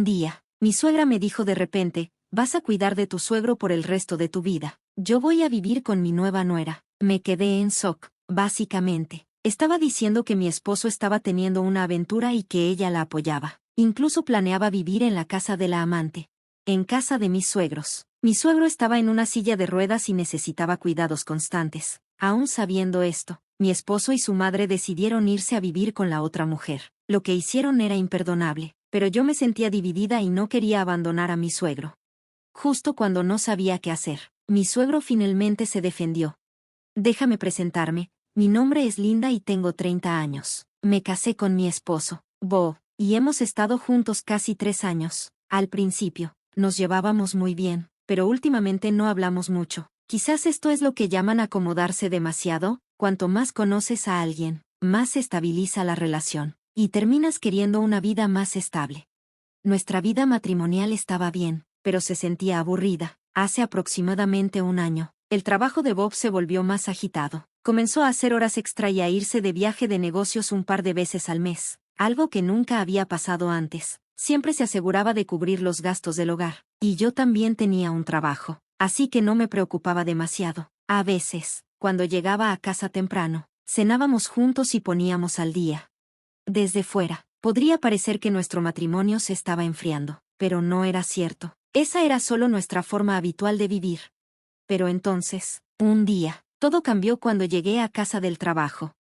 día, mi suegra me dijo de repente, vas a cuidar de tu suegro por el resto de tu vida. Yo voy a vivir con mi nueva nuera. Me quedé en shock, básicamente. Estaba diciendo que mi esposo estaba teniendo una aventura y que ella la apoyaba. Incluso planeaba vivir en la casa de la amante. En casa de mis suegros. Mi suegro estaba en una silla de ruedas y necesitaba cuidados constantes. Aún sabiendo esto, mi esposo y su madre decidieron irse a vivir con la otra mujer. Lo que hicieron era imperdonable, pero yo me sentía dividida y no quería abandonar a mi suegro. Justo cuando no sabía qué hacer, mi suegro finalmente se defendió. Déjame presentarme, mi nombre es Linda y tengo 30 años. Me casé con mi esposo, Bob, y hemos estado juntos casi 3 años. Al principio, nos llevábamos muy bien, pero últimamente no hablamos mucho. Quizás esto es lo que llaman acomodarse demasiado. Cuanto más conoces a alguien, más se estabiliza la relación, y terminas queriendo una vida más estable. Nuestra vida matrimonial estaba bien, pero se sentía aburrida. Hace aproximadamente 1 año, el trabajo de Bob se volvió más agitado. Comenzó a hacer horas extra y a irse de viaje de negocios un par de veces al mes, algo que nunca había pasado antes. Siempre se aseguraba de cubrir los gastos del hogar, y yo también tenía un trabajo, así que no me preocupaba demasiado. A veces, cuando llegaba a casa temprano, cenábamos juntos y poníamos al día. Desde fuera, podría parecer que nuestro matrimonio se estaba enfriando, pero no era cierto. Esa era solo nuestra forma habitual de vivir. Pero entonces, un día, todo cambió cuando llegué a casa del trabajo.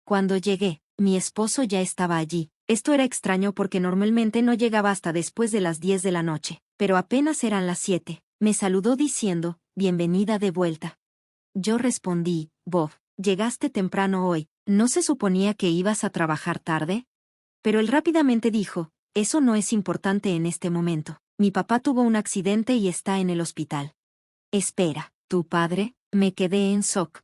Cuando llegué, mi esposo ya estaba allí. Esto era extraño porque normalmente no llegaba hasta después de las 10 de la noche, pero apenas eran las 7. Me saludó diciendo, bienvenida de vuelta. Yo respondí, Bob, llegaste temprano hoy, ¿no se suponía que ibas a trabajar tarde? Pero él rápidamente dijo, eso no es importante en este momento. Mi papá tuvo un accidente y está en el hospital. Espera, ¿tu padre? Me quedé en shock.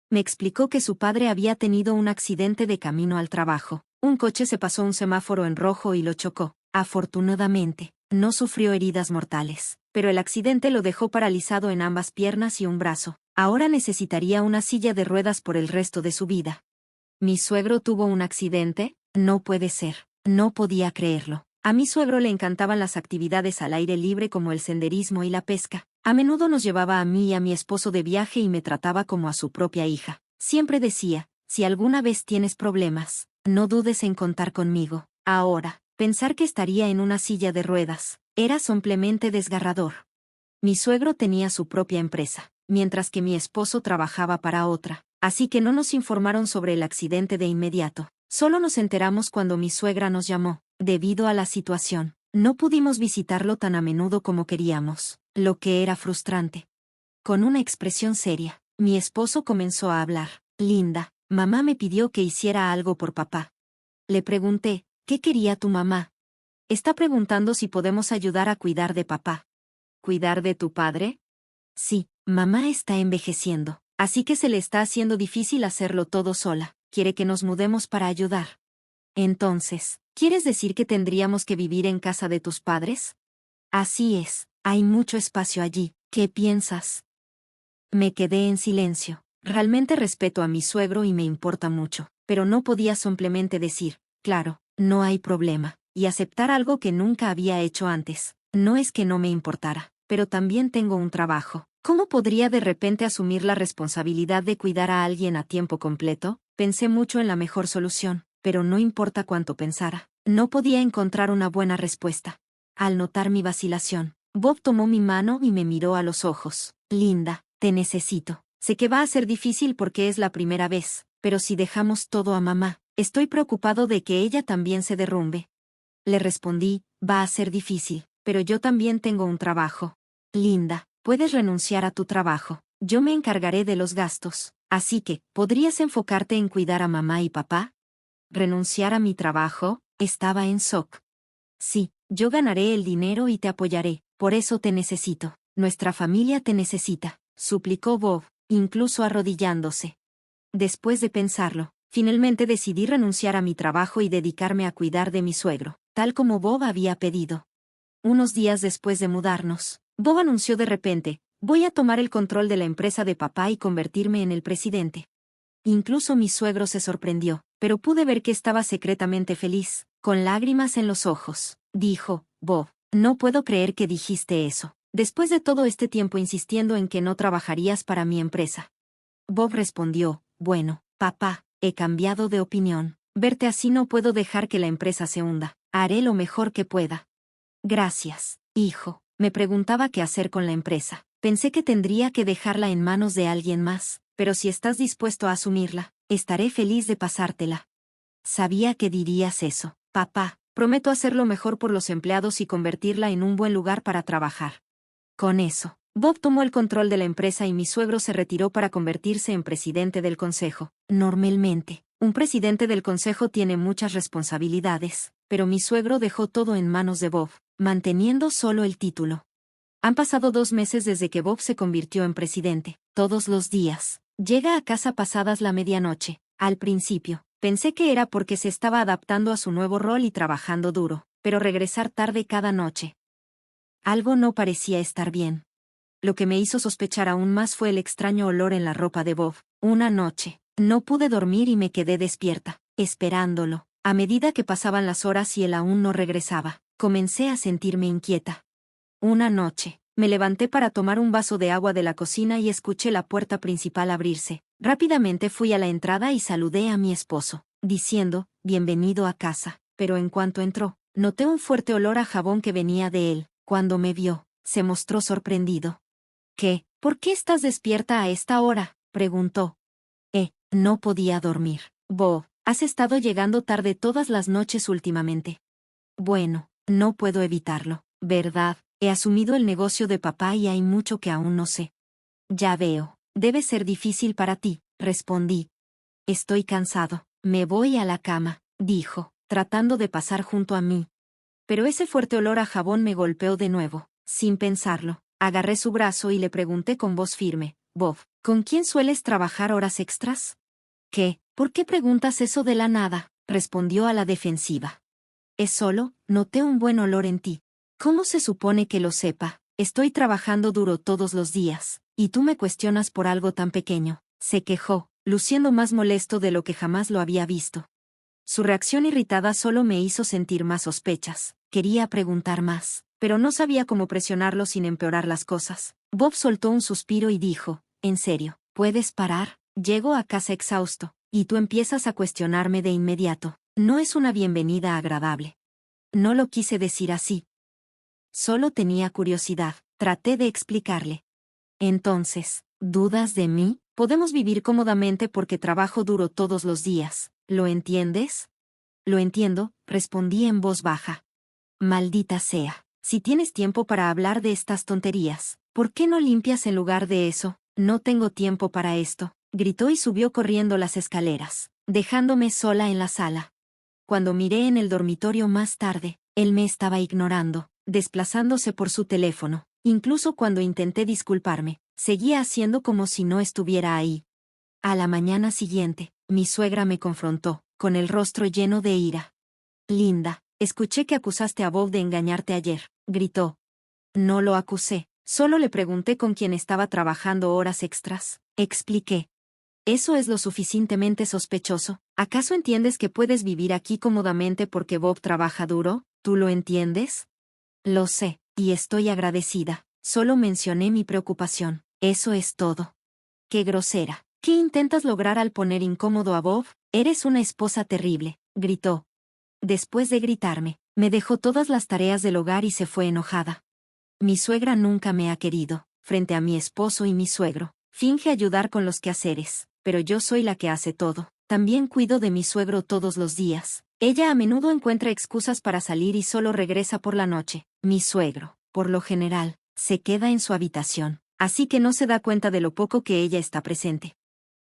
Me explicó que su padre había tenido un accidente de camino al trabajo. Un coche se pasó un semáforo en rojo y lo chocó. Afortunadamente, no sufrió heridas mortales, pero el accidente lo dejó paralizado en ambas piernas y un brazo. Ahora necesitaría una silla de ruedas por el resto de su vida. ¿Mi suegro tuvo un accidente? No puede ser. No podía creerlo. A mi suegro le encantaban las actividades al aire libre como el senderismo y la pesca. A menudo nos llevaba a mí y a mi esposo de viaje y me trataba como a su propia hija. Siempre decía, si alguna vez tienes problemas, no dudes en contar conmigo. Ahora, pensar que estaría en una silla de ruedas, era simplemente desgarrador. Mi suegro tenía su propia empresa, mientras que mi esposo trabajaba para otra, así que no nos informaron sobre el accidente de inmediato. Solo nos enteramos cuando mi suegra nos llamó. Debido a la situación, no pudimos visitarlo tan a menudo como queríamos, lo que era frustrante. Con una expresión seria, mi esposo comenzó a hablar. Linda, mamá me pidió que hiciera algo por papá. Le pregunté, ¿qué quería tu mamá? Está preguntando si podemos ayudar a cuidar de papá. ¿Cuidar de tu padre? Sí, mamá está envejeciendo, así que se le está haciendo difícil hacerlo todo sola. Quiere que nos mudemos para ayudar. Entonces, ¿quieres decir que tendríamos que vivir en casa de tus padres? Así es, hay mucho espacio allí. ¿Qué piensas? Me quedé en silencio. Realmente respeto a mi suegro y me importa mucho, pero no podía simplemente decir, claro, no hay problema, y aceptar algo que nunca había hecho antes. No es que no me importara, pero también tengo un trabajo. ¿Cómo podría de repente asumir la responsabilidad de cuidar a alguien a tiempo completo? Pensé mucho en la mejor solución, pero no importa cuánto pensara, no podía encontrar una buena respuesta. Al notar mi vacilación, Bob tomó mi mano y me miró a los ojos. Linda, te necesito. Sé que va a ser difícil porque es la primera vez, pero si dejamos todo a mamá, estoy preocupado de que ella también se derrumbe. Le respondí, va a ser difícil, pero yo también tengo un trabajo. Linda, puedes renunciar a tu trabajo. Yo me encargaré de los gastos. Así que, ¿podrías enfocarte en cuidar a mamá y papá? ¿Renunciar a mi trabajo? Estaba en shock. Sí, yo ganaré el dinero y te apoyaré, por eso te necesito. Nuestra familia te necesita, suplicó Bob, incluso arrodillándose. Después de pensarlo, finalmente decidí renunciar a mi trabajo y dedicarme a cuidar de mi suegro, tal como Bob había pedido. Unos días después de mudarnos, Bob anunció de repente, voy a tomar el control de la empresa de papá y convertirme en el presidente. Incluso mi suegro se sorprendió, pero pude ver que estaba secretamente feliz, con lágrimas en los ojos. Dijo, Bob, No puedo creer que dijiste eso. Después de todo este tiempo insistiendo en que no trabajarías para mi empresa. Bob respondió, bueno, papá, he cambiado de opinión. Verte así no puedo dejar que la empresa se hunda. Haré lo mejor que pueda. Gracias, hijo. Me preguntaba qué hacer con la empresa. Pensé que tendría que dejarla en manos de alguien más, pero si estás dispuesto a asumirla, estaré feliz de pasártela. Sabía que dirías eso, papá. Prometo hacer lo mejor por los empleados y convertirla en un buen lugar para trabajar. Con eso, Bob tomó el control de la empresa y mi suegro se retiró para convertirse en presidente del consejo. Normalmente, un presidente del consejo tiene muchas responsabilidades, pero mi suegro dejó todo en manos de Bob, manteniendo solo el título. Han pasado 2 meses desde que Bob se convirtió en presidente. Todos los días, llega a casa pasadas la medianoche. Al principio, pensé que era porque se estaba adaptando a su nuevo rol y trabajando duro, pero regresar tarde cada noche. Algo no parecía estar bien. Lo que me hizo sospechar aún más fue el extraño olor en la ropa de Bob. Una noche, no pude dormir y me quedé despierta, esperándolo. A medida que pasaban las horas y él aún no regresaba, comencé a sentirme inquieta. Una noche, me levanté para tomar un vaso de agua de la cocina y escuché la puerta principal abrirse. Rápidamente fui a la entrada y saludé a mi esposo, diciendo, bienvenido a casa. Pero en cuanto entró, noté un fuerte olor a jabón que venía de él. Cuando me vio, se mostró sorprendido. ¿Qué? ¿Por qué estás despierta a esta hora?, preguntó. No podía dormir. Bob, has estado llegando tarde todas las noches últimamente. Bueno, no puedo evitarlo, ¿verdad? He asumido el negocio de papá y hay mucho que aún no sé. Ya veo, debe ser difícil para ti, respondí. Estoy cansado, me voy a la cama, dijo, tratando de pasar junto a mí. Pero ese fuerte olor a jabón me golpeó de nuevo, sin pensarlo. Agarré su brazo y le pregunté con voz firme, Bob, ¿con quién sueles trabajar horas extras? ¿Qué? ¿Por qué preguntas eso de la nada?, respondió a la defensiva. Es solo, noté un buen olor en ti. ¿Cómo se supone que lo sepa? Estoy trabajando duro todos los días, y tú me cuestionas por algo tan pequeño, se quejó, luciendo más molesto de lo que jamás lo había visto. Su reacción irritada solo me hizo sentir más sospechas. Quería preguntar más, pero no sabía cómo presionarlo sin empeorar las cosas. Bob soltó un suspiro y dijo, ¿en serio? ¿Puedes parar? Llego a casa exhausto, y tú empiezas a cuestionarme de inmediato. No es una bienvenida agradable. No lo quise decir así. Solo tenía curiosidad. Traté de explicarle. Entonces, ¿dudas de mí? Podemos vivir cómodamente porque trabajo duro todos los días. ¿Lo entiendes? Lo entiendo, respondí en voz baja. Maldita sea. Si tienes tiempo para hablar de estas tonterías, ¿por qué no limpias en lugar de eso? No tengo tiempo para esto, gritó y subió corriendo las escaleras, dejándome sola en la sala. Cuando miré en el dormitorio más tarde, él me estaba ignorando, desplazándose por su teléfono. Incluso cuando intenté disculparme, seguía haciendo como si no estuviera ahí. A la mañana siguiente, mi suegra me confrontó, con el rostro lleno de ira. Linda, escuché que acusaste a Bob de engañarte ayer, gritó. No lo acusé, solo le pregunté con quién estaba trabajando horas extras, expliqué. ¿Eso es lo suficientemente sospechoso? ¿Acaso entiendes que puedes vivir aquí cómodamente porque Bob trabaja duro? ¿Tú lo entiendes? Lo sé, y estoy agradecida. Solo mencioné mi preocupación. Eso es todo. Qué grosera. ¿Qué intentas lograr al poner incómodo a Bob? Eres una esposa terrible, gritó. Después de gritarme, me dejó todas las tareas del hogar y se fue enojada. Mi suegra nunca me ha querido, frente a mi esposo y mi suegro. Finge ayudar con los quehaceres, pero yo soy la que hace todo. También cuido de mi suegro todos los días. Ella a menudo encuentra excusas para salir y solo regresa por la noche. Mi suegro, por lo general, se queda en su habitación, así que no se da cuenta de lo poco que ella está presente.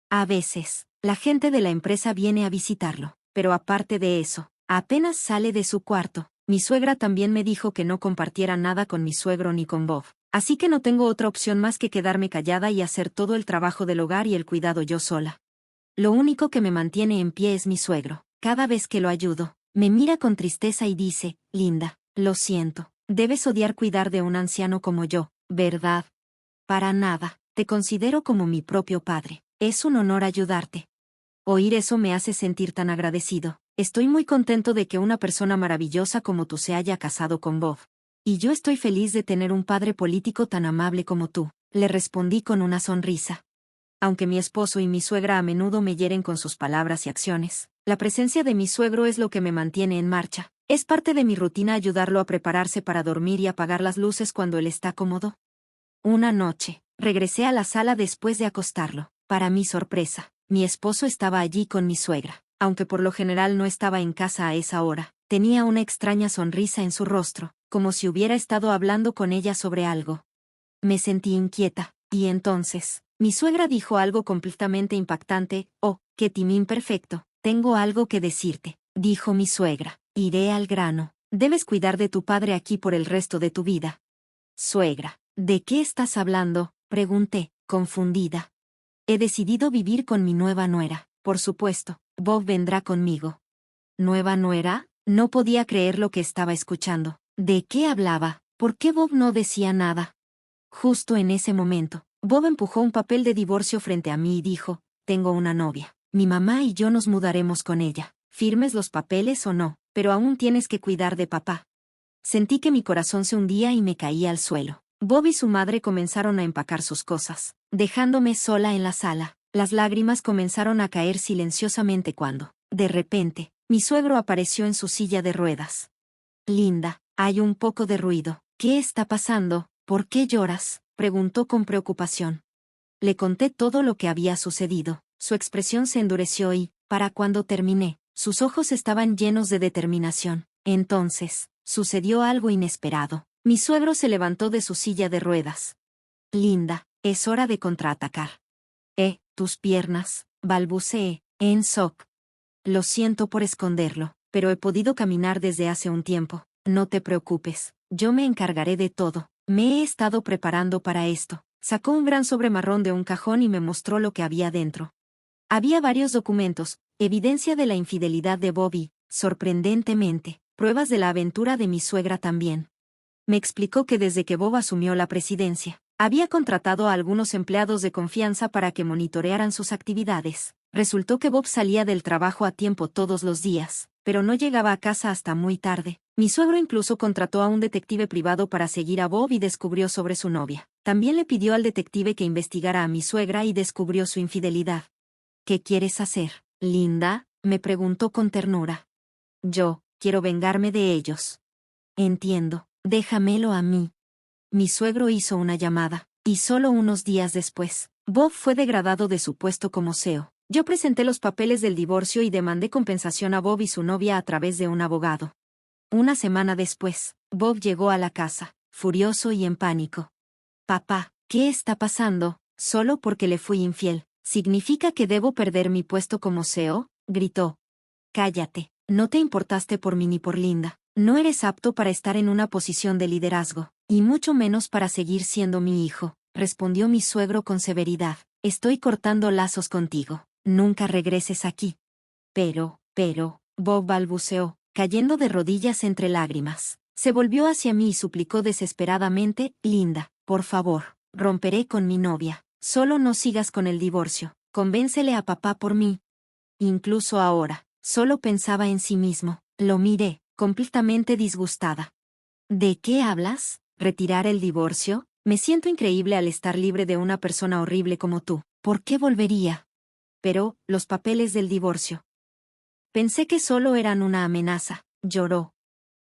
A veces, la gente de la empresa viene a visitarlo, pero aparte de eso, apenas sale de su cuarto. Mi suegra también me dijo que no compartiera nada con mi suegro ni con Bob, así que no tengo otra opción más que quedarme callada y hacer todo el trabajo del hogar y el cuidado yo sola. Lo único que me mantiene en pie es mi suegro. Cada vez que lo ayudo, me mira con tristeza y dice, Linda, lo siento, debes odiar cuidar de un anciano como yo, ¿verdad? Para nada, te considero como mi propio padre. Es un honor ayudarte. Oír eso me hace sentir tan agradecido. Estoy muy contento de que una persona maravillosa como tú se haya casado con Bob. Y yo estoy feliz de tener un padre político tan amable como tú, le respondí con una sonrisa. Aunque mi esposo y mi suegra a menudo me hieren con sus palabras y acciones, la presencia de mi suegro es lo que me mantiene en marcha. Es parte de mi rutina ayudarlo a prepararse para dormir y apagar las luces cuando él está cómodo. Una noche, regresé a la sala después de acostarlo. Para mi sorpresa, mi esposo estaba allí con mi suegra. Aunque por lo general no estaba en casa a esa hora, tenía una extraña sonrisa en su rostro, como si hubiera estado hablando con ella sobre algo. Me sentí inquieta, y entonces, mi suegra dijo algo completamente impactante. Oh, qué timín perfecto, tengo algo que decirte, dijo mi suegra. Iré al grano. Debes cuidar de tu padre aquí por el resto de tu vida. Suegra, ¿de qué estás hablando?, pregunté, confundida. He decidido vivir con mi nueva nuera, por supuesto, Bob vendrá conmigo. ¿Nueva nuera? No podía creer lo que estaba escuchando. ¿De qué hablaba? ¿Por qué Bob no decía nada? Justo en ese momento, Bob empujó un papel de divorcio frente a mí y dijo, tengo una novia. Mi mamá y yo nos mudaremos con ella. ¿Firmes los papeles o no? Pero aún tienes que cuidar de papá. Sentí que mi corazón se hundía y me caía al suelo. Bob y su madre comenzaron a empacar sus cosas, dejándome sola en la sala. Las lágrimas comenzaron a caer silenciosamente cuando, de repente, mi suegro apareció en su silla de ruedas. Linda, hay un poco de ruido. ¿Qué está pasando? ¿Por qué lloras?, preguntó con preocupación. Le conté todo lo que había sucedido. Su expresión se endureció y, para cuando terminé, sus ojos estaban llenos de determinación. Entonces, sucedió algo inesperado. Mi suegro se levantó de su silla de ruedas. Linda, es hora de contraatacar. Tus piernas, balbuceé, en shock. Lo siento por esconderlo, pero he podido caminar desde hace un tiempo. No te preocupes, yo me encargaré de todo. Me he estado preparando para esto. Sacó un gran sobre marrón de un cajón y me mostró lo que había dentro. Había varios documentos, evidencia de la infidelidad de Bobby, sorprendentemente, pruebas de la aventura de mi suegra también. Me explicó que desde que Bob asumió la presidencia, había contratado a algunos empleados de confianza para que monitorearan sus actividades. Resultó que Bob salía del trabajo a tiempo todos los días, pero no llegaba a casa hasta muy tarde. Mi suegro incluso contrató a un detective privado para seguir a Bob y descubrió sobre su novia. También le pidió al detective que investigara a mi suegra y descubrió su infidelidad. ¿Qué quieres hacer, Linda?, me preguntó con ternura. Yo quiero vengarme de ellos. Entiendo, déjamelo a mí. Mi suegro hizo una llamada, y solo unos días después, Bob fue degradado de su puesto como CEO. Yo presenté los papeles del divorcio y demandé compensación a Bob y su novia a través de un abogado. Una semana después, Bob llegó a la casa, furioso y en pánico. Papá, ¿qué está pasando? Solo porque le fui infiel. ¿Significa que debo perder mi puesto como CEO?, gritó. Cállate, no te importaste por mí ni por Linda. No eres apto para estar en una posición de liderazgo, y mucho menos para seguir siendo mi hijo, respondió mi suegro con severidad. Estoy cortando lazos contigo. Nunca regreses aquí. Pero, Bob balbuceó, cayendo de rodillas entre lágrimas. Se volvió hacia mí y suplicó desesperadamente, Linda, por favor, romperé con mi novia. Solo no sigas con el divorcio. Convéncele a papá por mí. Incluso ahora, solo pensaba en sí mismo. Lo miré, completamente disgustada. ¿De qué hablas? ¿Retirar el divorcio? Me siento increíble al estar libre de una persona horrible como tú. ¿Por qué volvería? Pero, los papeles del divorcio. Pensé que solo eran una amenaza. Lloró.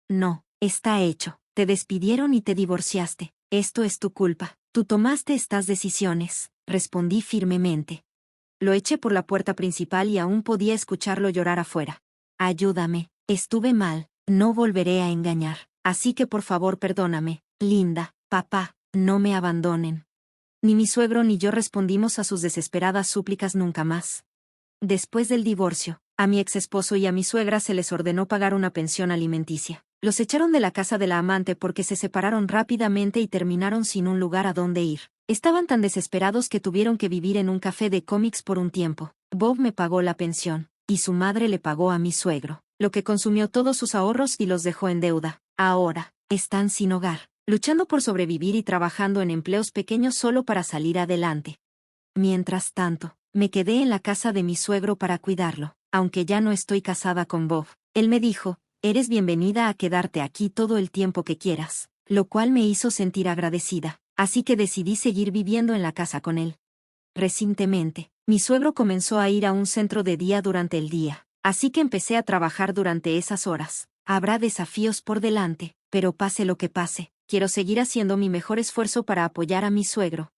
No, está hecho. Te despidieron y te divorciaste. Esto es tu culpa. Tú tomaste estas decisiones, respondí firmemente. Lo eché por la puerta principal y aún podía escucharlo llorar afuera. Ayúdame, estuve mal, no volveré a engañar. Así que por favor perdóname, Linda, papá, no me abandonen. Ni mi suegro ni yo respondimos a sus desesperadas súplicas nunca más. Después del divorcio, a mi ex esposo y a mi suegra se les ordenó pagar una pensión alimenticia. Los echaron de la casa de la amante porque se separaron rápidamente y terminaron sin un lugar a donde ir. Estaban tan desesperados que tuvieron que vivir en un café de cómics por un tiempo. Bob me pagó la pensión, y su madre le pagó a mi suegro, lo que consumió todos sus ahorros y los dejó en deuda. Ahora, están sin hogar, luchando por sobrevivir y trabajando en empleos pequeños solo para salir adelante. Mientras tanto, me quedé en la casa de mi suegro para cuidarlo. Aunque ya no estoy casada con Bob, él me dijo, eres bienvenida a quedarte aquí todo el tiempo que quieras. lo cual me hizo sentir agradecida, así que decidí seguir viviendo en la casa con él. Recientemente, mi suegro comenzó a ir a un centro de día durante el día, así que empecé a trabajar durante esas horas. Habrá desafíos por delante, pero pase lo que pase, quiero seguir haciendo mi mejor esfuerzo para apoyar a mi suegro.